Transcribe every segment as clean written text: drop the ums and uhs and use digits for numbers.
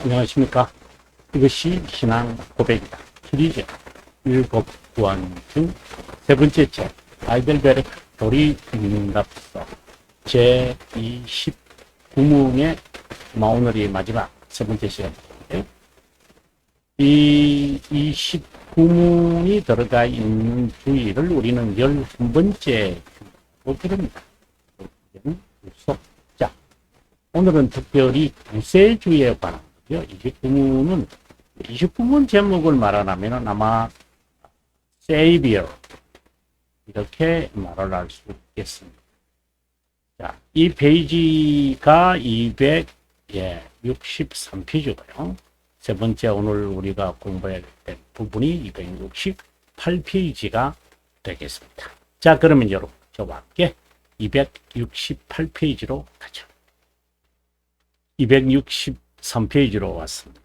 안녕하십니까. 이것이 신앙 고백이다. 시리즈 7권 중 세 번째 책, 하이델베르크 교리 응답서 제29문의 오늘이 마지막 세 번째 시간인데, 이 29문이 들어가 있는 주의를 우리는 11번째 주로 부릅니다. 구속자. 오늘은 특별히 구세주에 관한 29문 제목을 말하자면 아마 Savior 이렇게 말을 할 수 있겠습니다. 자, 이 페이지가 263페이지고요. 세 번째 오늘 우리가 공부해야 될 부분이 268페이지가 되겠습니다. 자, 그러면 여러분 저와 함께 268페이지로 가죠. 263페이지로 왔습니다.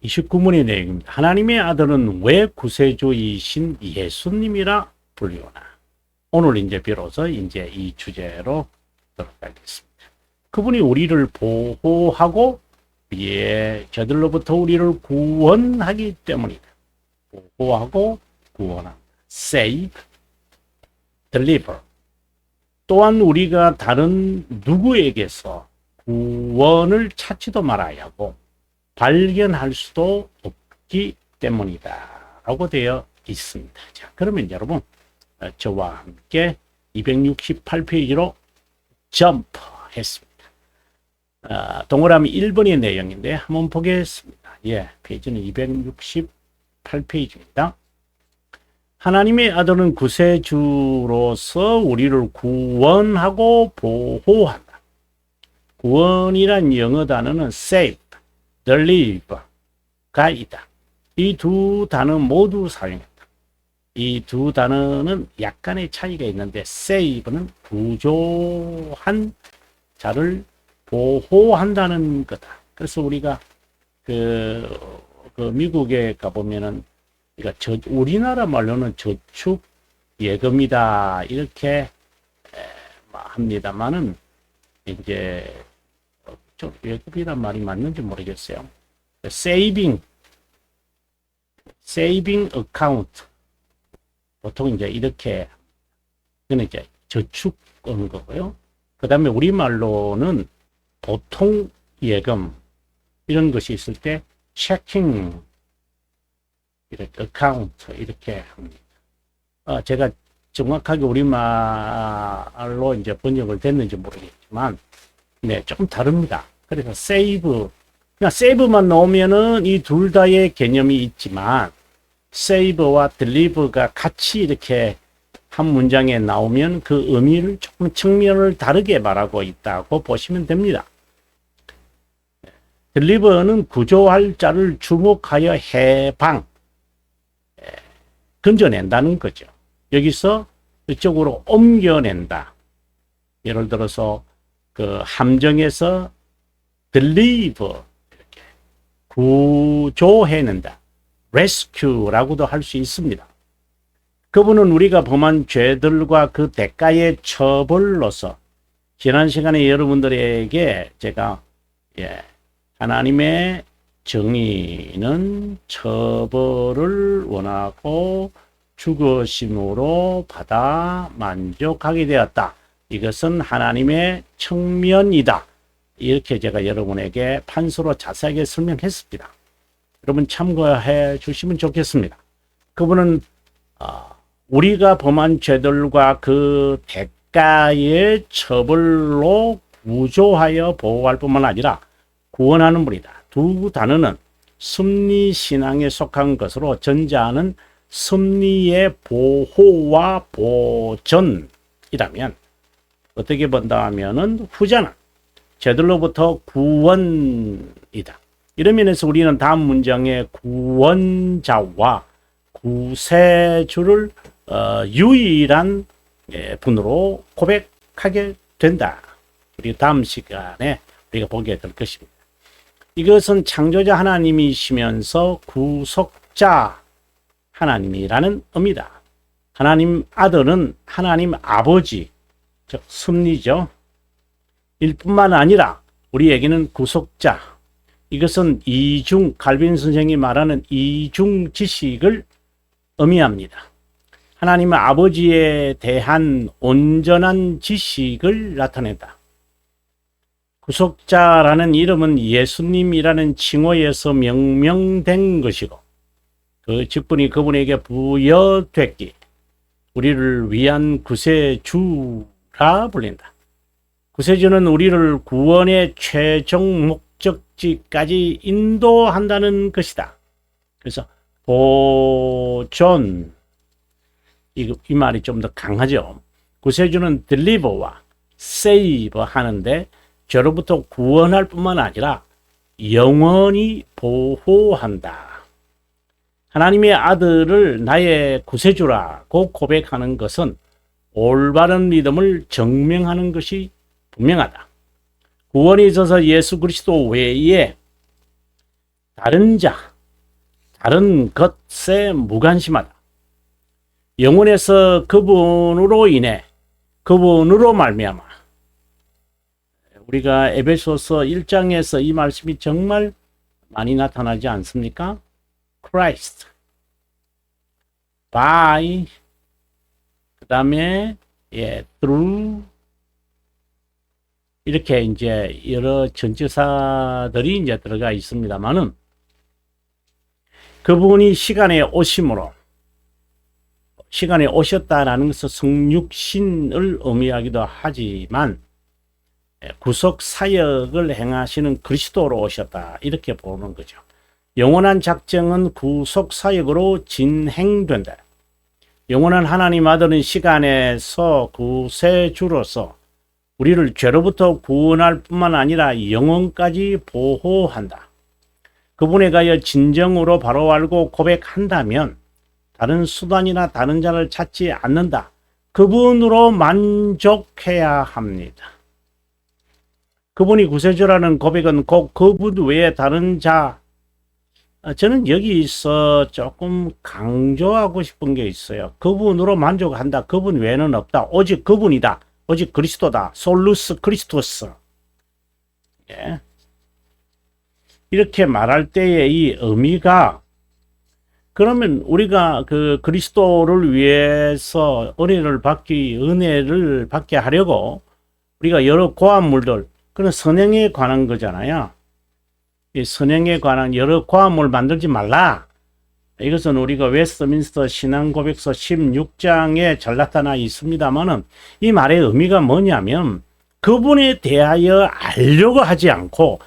29문의 내용입니다. 하나님의 아들은 왜 구세주이신 예수님이라 불리우나? 오늘 이제 비로소 이제 이 주제로 들어가겠습니다. 그분이 우리를 보호하고 저들로부터 우리를 구원하기 때문이다. 보호하고 구원한다. Save, deliver. 또한 우리가 다른 누구에게서 구원을 찾지도 말아야 하고 발견할 수도 없기 때문이다 라고 되어 있습니다. 자, 그러면 여러분 저와 함께 268페이지로 점프했습니다. 동그라미 1번의 내용인데 한번 보겠습니다. 페이지는 268페이지입니다. 하나님의 아들은 구세주로서 우리를 구원하고 보호한다. 구원이란 영어 단어는 save, deliver가 있다. 이 두 단어 모두 사용했다. 이 두 단어는 약간의 차이가 있는데 save는 구조한 자를 보호한다는 거다. 그래서 우리가 그 미국에 가보면은 그러니까 우리나라 말로는 저축 예금이다 이렇게 합니다만은 이제 예금이란 말이 맞는지 모르겠어요. 세이빙 어카운트 보통 이제 이렇게 그는 이제 저축 하는 거고요. 그 다음에 우리 말로는 보통 예금 이런 것이 있을 때 체킹 이렇게 어카운트 이렇게 합니다. 제가 정확하게 우리말로 이제 번역을 됐는지 모르겠지만, 조금 다릅니다. 그래서 세이브, 그냥 세이브만 넣으면은 이 둘 다의 개념이 있지만, 세이브와 딜리버가 같이 이렇게 한 문장에 나오면 그 의미를 조금 측면을 다르게 말하고 있다고 보시면 됩니다. 딜리버는 구조할 자를 주목하여 해방, 건져낸다는 거죠. 여기서 이쪽으로 옮겨낸다. 예를 들어서 그 함정에서 deliver 이렇게 구조해낸다. rescue라고도 할 수 있습니다. 그분은 우리가 범한 죄들과 그 대가의 처벌로서 지난 시간에 여러분들에게 제가 하나님의 정의는 처벌을 원하고 죽으심으로 받아 만족하게 되었다. 이것은 하나님의 측면이다. 이렇게 제가 여러분에게 판서로 자세하게 설명했습니다. 여러분 참고해 주시면 좋겠습니다. 그분은 우리가 범한 죄들과 그 대가의 처벌로 구조하여 보호할 뿐만 아니라 구원하는 분이다. 두 단어는 섭리신앙에 속한 것으로 전자는 섭리의 보호와 보전이라면 어떻게 본다 하면은 후자는 죄들로부터 구원이다. 이런 면에서 우리는 다음 문장의 구원자와 구세주를 유일한 분으로 고백하게 된다. 우리 다음 시간에 우리가 보게 될 것입니다. 이것은 창조자 하나님이시면서 구속자 하나님이라는 의미다. 하나님 아들은 하나님 아버지, 즉 섭리죠. 뿐만 아니라 우리에게는 구속자. 이것은 칼빈 선생이 말하는 이중 지식을 의미합니다. 하나님의 아버지에 대한 온전한 지식을 나타낸다. 구속자라는 이름은 예수님이라는 칭호에서 명명된 것이고 그 직분이 그분에게 부여됐기 우리를 위한 구세주라 불린다. 구세주는 우리를 구원의 최종 목적지까지 인도한다는 것이다. 그래서 보존 이 말이 좀 더 강하죠. 구세주는 deliver와 save 하는데 죄로부터 구원할 뿐만 아니라 영원히 보호한다. 하나님의 아들을 나의 구세주라고 고백하는 것은 올바른 믿음을 증명하는 것이 분명하다. 구원에 있어서 예수 그리스도 외에 다른 자, 다른 것에 무관심하다. 영혼에서 그분으로 인해 그분으로 말미암아 우리가 에베소서 1장에서 이 말씀이 정말 많이 나타나지 않습니까? Christ by 그 다음에 through 이렇게 이제 여러 전치사들이 이제 들어가 있습니다만은 그분이 시간에 오심으로 시간에 오셨다라는 것은 성육신을 의미하기도 하지만 구속 사역을 행하시는 그리스도로 오셨다 이렇게 보는 거죠. 영원한 작정은 구속 사역으로 진행된다. 영원한 하나님 아들은 시간에서 구세주로서 우리를 죄로부터 구원할 뿐만 아니라 영원까지 보호한다. 그분에 가여 진정으로 바로 알고 고백한다면 다른 수단이나 다른 자를 찾지 않는다. 그분으로 만족해야 합니다. 그분이 구세주라는 고백은 꼭 그분 외에 다른 자, 저는 여기서 조금 강조하고 싶은 게 있어요. 그분으로 만족한다. 그분 외에는 없다. 오직 그분이다. 오직 그리스도다. 솔루스 크리스토스. 예. 이렇게 말할 때의 이 의미가 그러면 우리가 그 그리스도를 위해서 은혜를 받게 하려고 우리가 여러 고한물들 그런 선행에 관한 거잖아요. 이 선행에 관한 여러 고한물 만들지 말라. 이것은 우리가 웨스트민스터 신앙고백서 16장에 잘 나타나 있습니다만은 이 말의 의미가 뭐냐면 그분에 대하여 알려고 하지 않고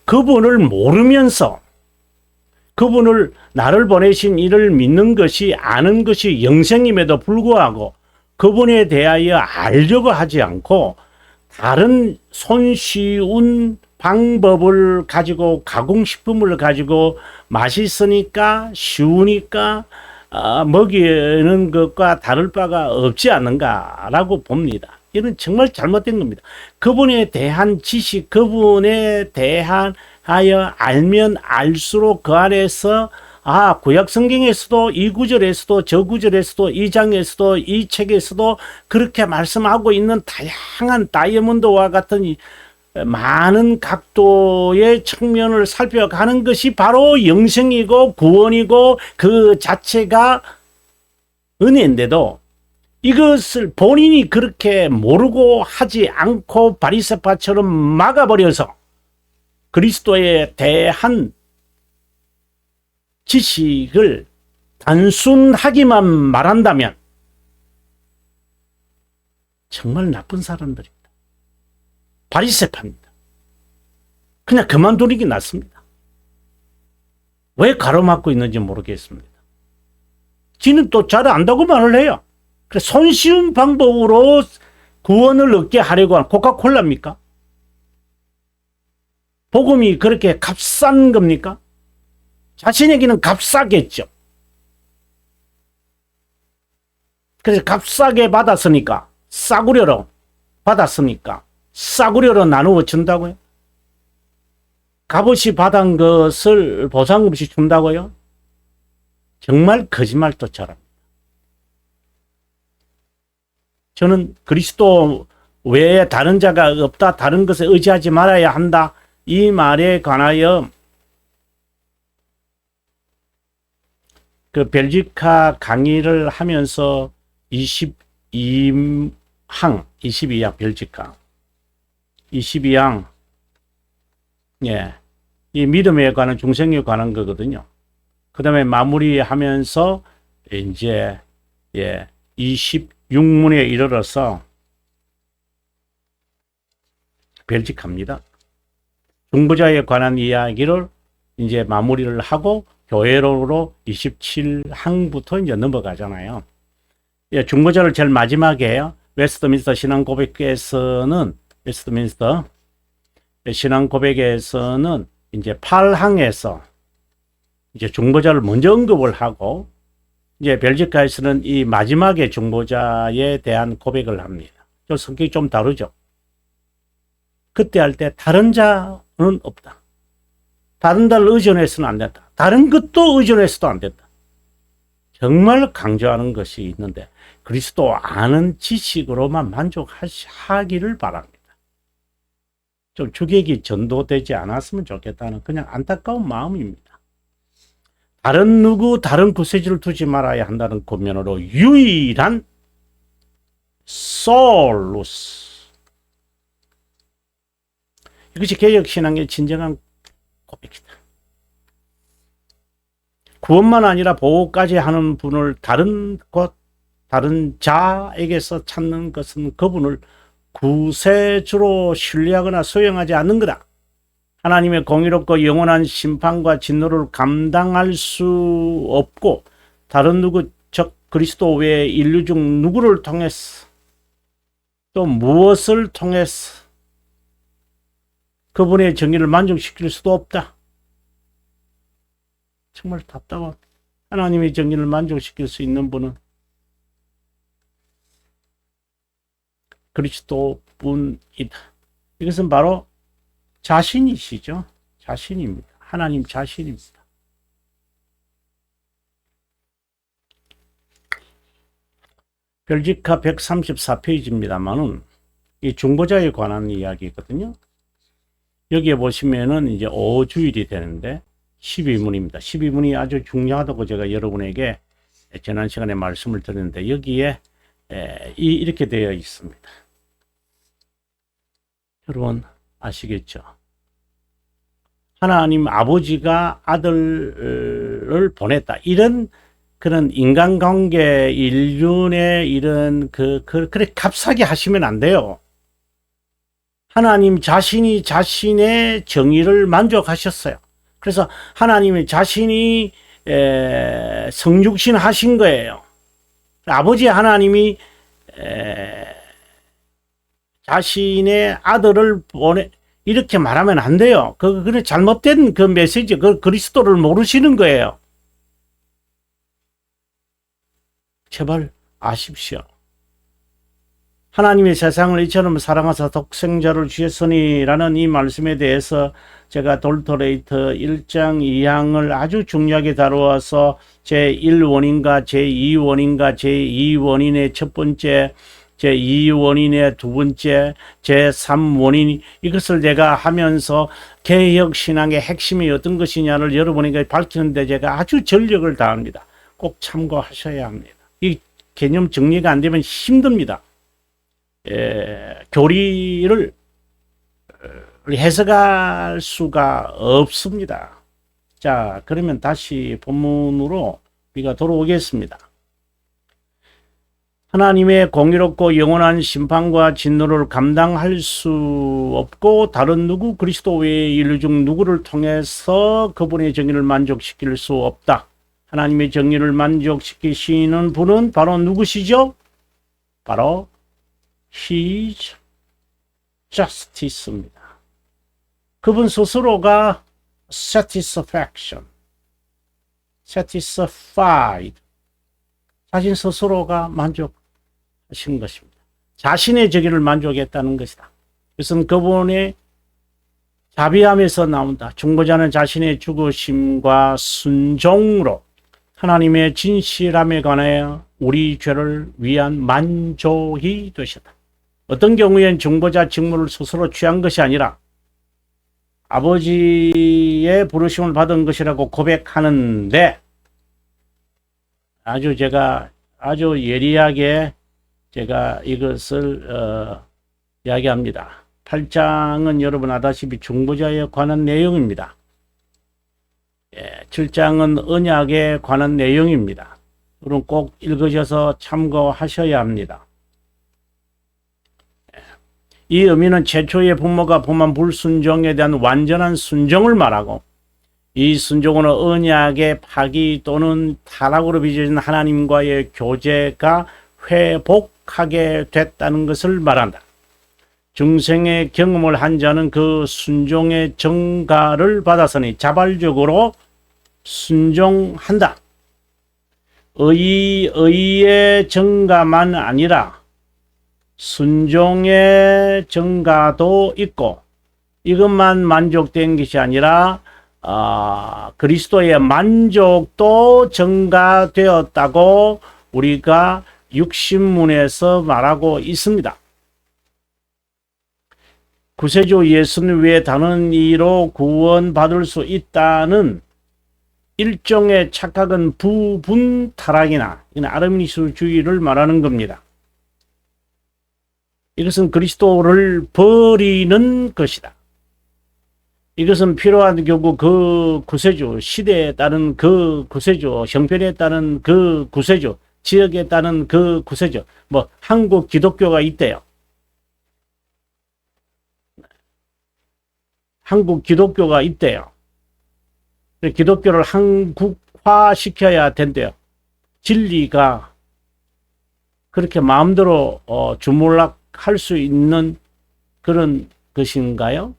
그분을 모르면서 그분을 나를 보내신 이를 믿는 것이 아는 것이 영생임에도 불구하고 그분에 대하여 알려고 하지 않고 다른 손쉬운 방법을 가지고 가공식품을 가지고 맛있으니까 쉬우니까 먹이는 것과 다를 바가 없지 않는가라고 봅니다. 이건 정말 잘못된 겁니다. 그분에 대한 지식, 그분에 대하여 알면 알수록 그 안에서 구약 성경에서도 이 구절에서도 저 구절에서도 이 장에서도 이 책에서도 그렇게 말씀하고 있는 다양한 다이아몬드와 같은 많은 각도의 측면을 살펴가는 것이 바로 영생이고 구원이고 그 자체가 은혜인데도 이것을 본인이 그렇게 모르고 하지 않고 바리새파처럼 막아버려서 그리스도에 대한 지식을 단순하기만 말한다면 정말 나쁜 사람들입니다. 바리새파입니다. 그냥 그만두는 게 낫습니다. 왜 가로막고 있는지 모르겠습니다. 지는 또 잘 안다고 말을 해요. 그래서 손쉬운 방법으로 구원을 얻게 하려고 하는 코카콜라입니까? 복음이 그렇게 값싼 겁니까? 자신에게는 값싸겠죠. 그래서 값싸게 받았으니까 싸구려로 받았으니까 싸구려로 나누어 준다고요? 값없이 받은 것을 보상 없이 준다고요? 정말 거짓말도 잘합니다. 저는 그리스도 외에 다른 자가 없다. 다른 것에 의지하지 말아야 한다. 이 말에 관하여 그 벨기카 강의를 하면서 22항 벨기카 22항 예, 이 믿음에 관한 중생에 관한 거거든요. 그 다음에 마무리하면서 이제 26문에 이르러서 벨기카입니다. 중보자에 관한 이야기를 이제 마무리를 하고 교회로로 27항부터 이제 넘어가잖아요. 예, 중보자를 제일 마지막에 웨스트민스터 신앙 고백에서는 웨스트민스터 신앙 고백에서는 이제 8항에서 이제 중보자를 먼저 언급을 하고 이제 벨기카에서는 이 마지막에 중보자에 대한 고백을 합니다. 저 성격이 좀 다르죠. 그때 할 때 다른 자는 없다. 다른 자를 의존해서는 안 된다. 다른 것도 의존해서도 안 된다. 정말 강조하는 것이 있는데 그리스도 아는 지식으로만 만족하기를 바랍니다. 좀 주객이 전도되지 않았으면 좋겠다는 그냥 안타까운 마음입니다. 다른 누구 다른 구세주를 두지 말아야 한다는 고면으로 유일한 솔루스. 이것이 개혁신앙의 진정한 고백이다. 구원만 아니라 보호까지 하는 분을 다른 자에게서 찾는 것은 그분을 구세주로 신뢰하거나 수용하지 않는 거다. 하나님의 공의롭고 영원한 심판과 진노를 감당할 수 없고 다른 누구 즉 그리스도 외에 인류 중 누구를 통해서 또 무엇을 통해서 그분의 정의를 만족시킬 수도 없다. 정말 답답합니다. 하나님의 정의를 만족시킬 수 있는 분은 그리스도뿐이다. 이것은 바로 자신이시죠. 자신입니다. 하나님 자신입니다. 벨기카 134페이지입니다만은 이 중보자에 관한 이야기거든요. 여기에 보시면은 이제 5주일이 되는데 12문입니다. 12문이 아주 중요하다고 제가 여러분에게 지난 시간에 말씀을 드렸는데 여기에 이렇게 되어 있습니다. 여러분 아시겠죠? 하나님 아버지가 아들을 보냈다. 이런 그런 인간관계 인륜의 이런 그래 값싸게 하시면 안 돼요. 하나님 자신이 자신의 정의를 만족하셨어요. 그래서 하나님이 자신이 성육신 하신 거예요. 아버지 하나님이 자신의 아들을 이렇게 말하면 안 돼요. 그래 잘못된 그 메시지, 그리스도를 모르시는 거예요. 제발 아십시오. 하나님의 세상을 이처럼 사랑하사 독생자를 주셨으니라는 이 말씀에 대해서 제가 돌토레이터 1장 2항을 아주 중요하게 다루어서 제1원인과 제2원인과 제2원인의 첫 번째, 제2원인의 두 번째, 제3원인 이것을 제가 하면서 개혁신앙의 핵심이 어떤 것이냐를 여러분에게 밝히는데 제가 아주 전력을 다합니다. 꼭 참고하셔야 합니다. 이 개념 정리가 안 되면 힘듭니다. 교리를 해석할 수가 없습니다. 자, 그러면 다시 본문으로 우리가 돌아오겠습니다. 하나님의 공의롭고 영원한 심판과 진노를 감당할 수 없고 다른 누구 그리스도 외에 인류 중 누구를 통해서 그분의 정의를 만족시킬 수 없다. 하나님의 정의를 만족시키시는 분은 바로 누구시죠? 바로 His Justice입니다. 그분 스스로가 satisfaction, satisfied, 자신 스스로가 만족하신 것입니다. 자신의 정의를 만족했다는 것이다. 이것은 그분의 자비함에서 나온다. 중보자는 자신의 죽으심과 순종으로 하나님의 진실함에 관하여 우리 죄를 위한 만족이 되셨다. 어떤 경우엔 중보자 직무를 스스로 취한 것이 아니라 아버지의 부르심을 받은 것이라고 고백하는데, 제가 아주 예리하게 제가 이것을 이야기합니다. 8장은 여러분 아다시피 중보자에 관한 내용입니다. 7장은 언약에 관한 내용입니다. 여러분 꼭 읽으셔서 참고하셔야 합니다. 이 의미는 최초의 부모가 범한 불순종에 대한 완전한 순종을 말하고, 이 순종은 언약의 파기 또는 타락으로 빚어진 하나님과의 교제가 회복하게 됐다는 것을 말한다. 중생의 경험을 한 자는 그 순종의 정가를 받았으니 자발적으로 순종한다. 의의 정가만 아니라 순종의 정가도 있고, 이것만 만족된 것이 아니라 그리스도의 만족도 증가되었다고 우리가 육신문에서 말하고 있습니다. 구세주 예수님 외에 다른 이로 구원받을 수 있다는 일종의 착각은 부분 타락이나 아르미니스주의를 말하는 겁니다. 이것은 그리스도를 버리는 것이다. 이것은 필요한 경우 그 구세주, 시대에 따른 그 구세주, 형편에 따른 그 구세주, 지역에 따른 그 구세주, 한국 기독교가 있대요. 한국 기독교가 있대요. 기독교를 한국화 시켜야 된대요. 진리가 그렇게 마음대로 주물락할 수 있는 그런 것인가요?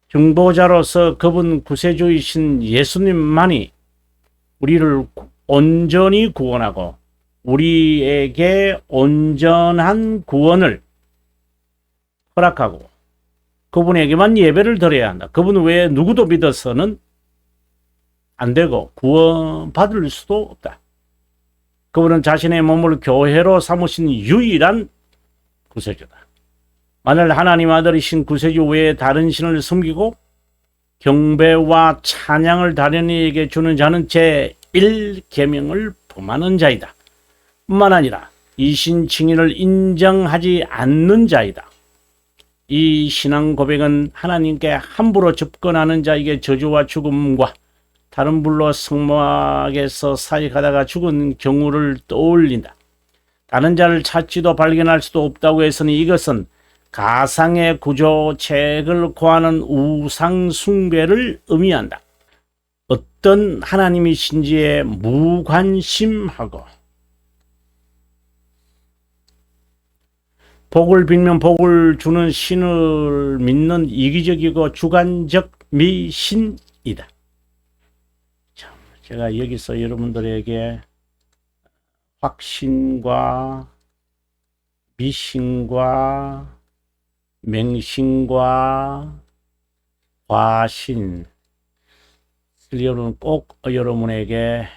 중보자로서 그분 구세주이신 예수님만이 우리를 온전히 구원하고 우리에게 온전한 구원을 허락하고 그분에게만 예배를 드려야 한다. 그분 외에 누구도 믿어서는 안 되고 구원받을 수도 없다. 그분은 자신의 몸을 교회로 삼으신 유일한 구세주다. 만일 하나님 아들이신 구세주 외에 다른 신을 섬기고 경배와 찬양을 다른 이에게 주는 자는 제1계명을 범하는 자이다. 뿐만 아니라 이 신 증인을 인정하지 않는 자이다. 이 신앙 고백은 하나님께 함부로 접근하는 자에게 저주와 죽음과 다른 불로 성막에서 사역하다가 죽은 경우를 떠올린다. 다른 자를 찾지도 발견할 수도 없다고 했으니 이것은 가상의 구조책을 구하는 우상 숭배를 의미한다. 어떤 하나님이신지에 무관심하고 복을 빌면 복을 주는 신을 믿는 이기적이고 주관적 미신이다. 참, 제가 여기서 여러분들에게 확신과 미신과 맹신과 과신, 여러분 꼭 여러분에게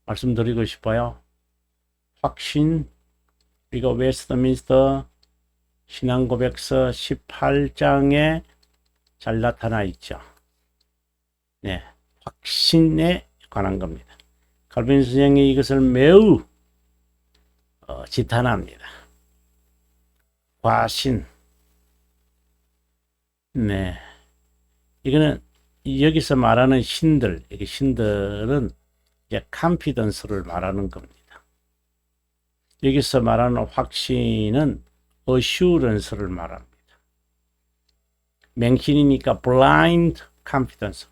말씀드리고 싶어요. 확신, 우리가 웨스트민스터 신앙고백서 18장에 잘 나타나 있죠. 네, 확신에 관한 겁니다. 칼빈 선생이 이것을 매우 지탄합니다. 과신. 네, 이거는 여기서 말하는 신들, 이 신들은 이제 컨피던스를 말하는 겁니다. 여기서 말하는 확신은 assurance를 말합니다. 맹신이니까 blind confidence.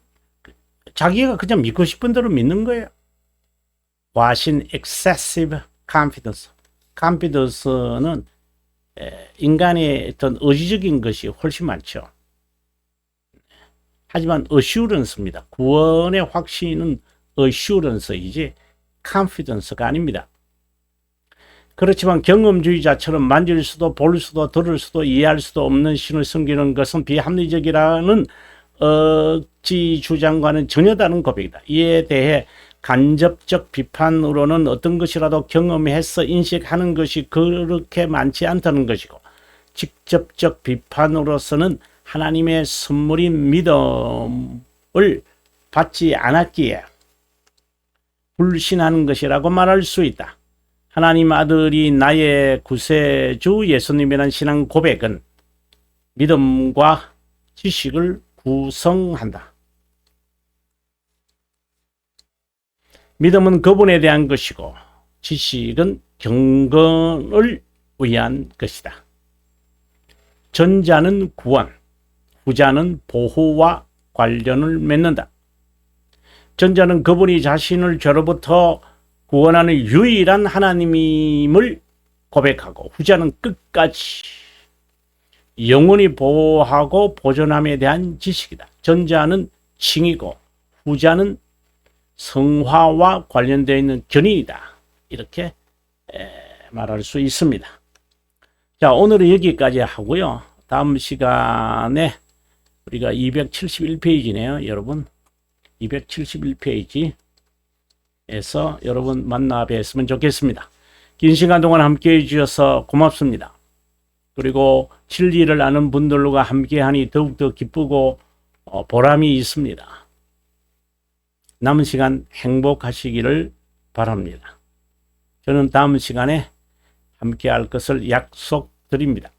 자기가 그냥 믿고 싶은 대로 믿는 거예요. 과신 excessive confidence. confidence는 인간의 어떤 의지적인 것이 훨씬 많죠. 하지만 assurance입니다. 구원의 확신은 assurance이지 confidence가 아닙니다. 그렇지만 경험주의자처럼 만질 수도 볼 수도 들을 수도 이해할 수도 없는 신을 섬기는 것은 비합리적이라는 억지 주장과는 전혀 다른 고백이다. 이에 대해 간접적 비판으로는 어떤 것이라도 경험해서 인식하는 것이 그렇게 많지 않다는 것이고, 직접적 비판으로서는 하나님의 선물인 믿음을 받지 않았기에 불신하는 것이라고 말할 수 있다. 하나님 아들이 나의 구세주 예수님이라는 신앙 고백은 믿음과 지식을 구성한다. 믿음은 그분에 대한 것이고 지식은 경건을 위한 것이다. 전자는 구원, 후자는 보호와 관련을 맺는다. 전자는 그분이 자신을 죄로부터 구원하는 유일한 하나님임을 고백하고, 후자는 끝까지 영원히 보호하고 보존함에 대한 지식이다. 전자는 칭이고 후자는 성화와 관련되어 있는 견인이다. 이렇게 말할 수 있습니다. 자, 오늘은 여기까지 하고요. 다음 시간에 우리가 271페이지네요. 여러분 271페이지에서 여러분 만나 뵀으면 좋겠습니다. 긴 시간 동안 함께 해주셔서 고맙습니다. 그리고 진리를 아는 분들과 함께하니 더욱더 기쁘고 보람이 있습니다. 남은 시간 행복하시기를 바랍니다. 저는 다음 시간에 함께할 것을 약속드립니다.